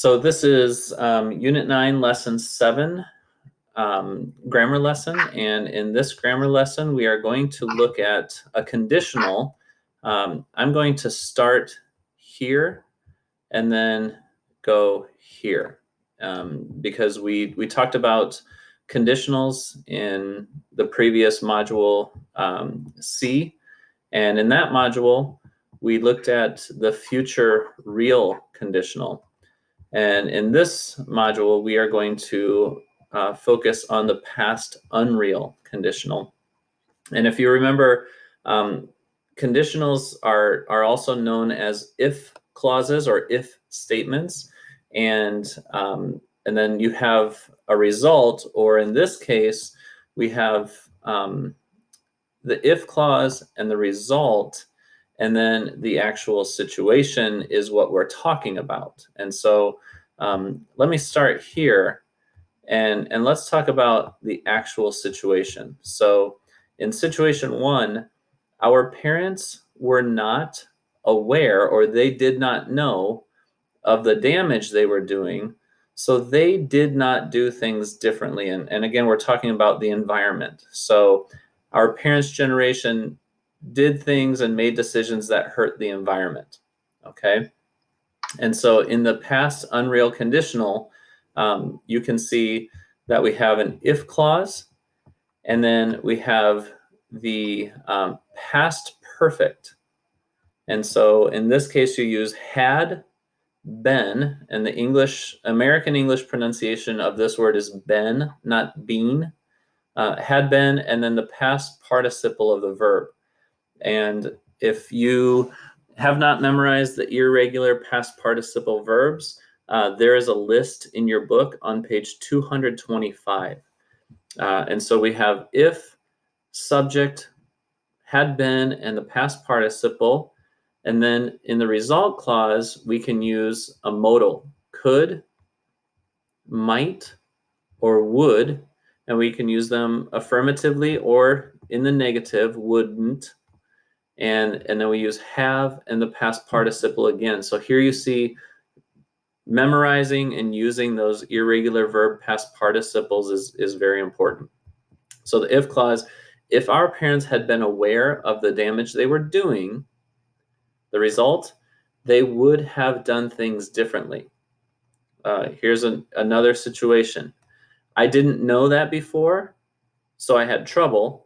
So this is Unit 9, Lesson 7, grammar lesson. And in this grammar lesson, we are going to look at a conditional. I'm going to start here and then go here because we talked about conditionals in the previous module C. And in that module, we looked at the future real conditional. And in this module, we are going to focus on the past unreal conditional. And if you remember, conditionals are also known as if clauses or if statements. And then you have a result, or in this case, we have the if clause and the result, and then the actual situation is what we're talking about. And so let me start here and let's talk about the actual situation. So in situation 1, our parents were not aware, or they did not know of the damage they were doing. So they did not do things differently. And again, we're talking about the environment. So our parents' generation did things and made decisions that hurt the environment, okay? And so in the past unreal conditional, you can see that we have an if clause, and then we have the past perfect. And so in this case, you use had been, and the American English pronunciation of this word is been, not been. Had been, and then the past participle of the verb. And if you have not memorized the irregular past participle verbs, there is a list in your book on page 225. And so we have if, subject, had been, and the past participle. And then in the result clause, we can use a modal, could, might, or would, and we can use them affirmatively or in the negative, wouldn't. And then we use have and the past participle again. So here you see memorizing and using those irregular verb past participles is very important. So the if clause, if our parents had been aware of the damage they were doing, the result, they would have done things differently. Here's another situation. I didn't know that before, so I had trouble.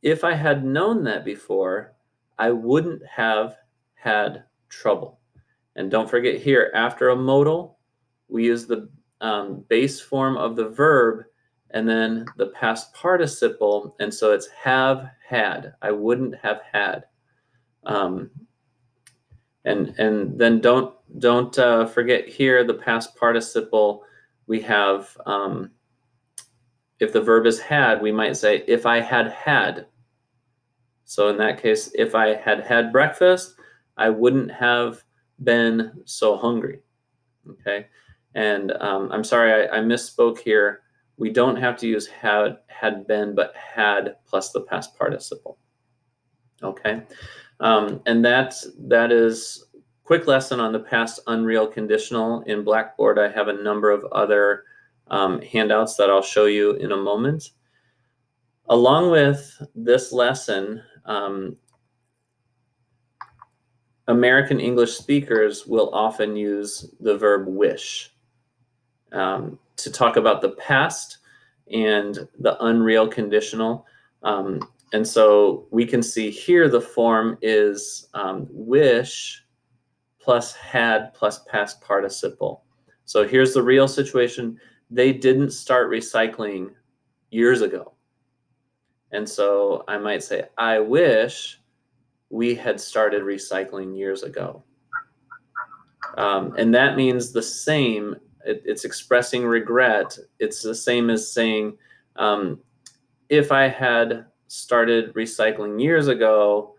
If I had known that before, I wouldn't have had trouble. And don't forget here, after a modal, we use the base form of the verb and then the past participle. And so it's have had. I wouldn't have had. And then don't forget here the past participle. We have if the verb is had, we might say if I had had. So in that case, if I had had breakfast, I wouldn't have been so hungry. Okay, and I'm sorry, I misspoke here. We don't have to use had been, but had plus the past participle. Okay, and that is quick lesson on the past unreal conditional. In Blackboard, I have a number of other handouts that I'll show you in a moment. Along with this lesson, American English speakers will often use the verb wish to talk about the past and the unreal conditional. And so we can see here the form is wish plus had plus past participle. So here's the real situation. They didn't start recycling years ago. And so I might say, I wish we had started recycling years ago. And that means the same, it's expressing regret. It's the same as saying, if I had started recycling years ago,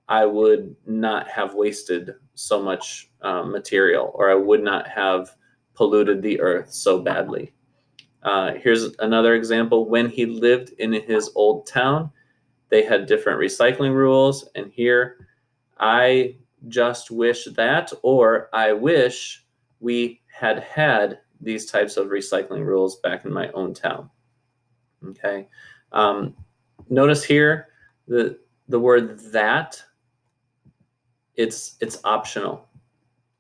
I would not have wasted so much material, or I would not have polluted the earth so badly. Here's another example. When he lived in his old town, they had different recycling rules. And here, I just wish that, or I wish we had these types of recycling rules back in my own town. Okay. Notice here the word that, it's optional.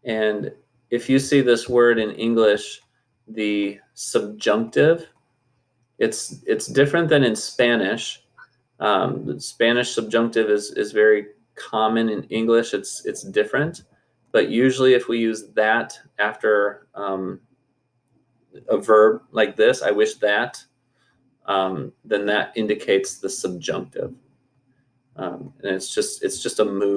And if you see this word in English, the subjunctive, it's different than in Spanish. The Spanish subjunctive is very common in English. It's different, but usually if we use that after a verb like this, I wish that, then that indicates the subjunctive, and it's just a mood.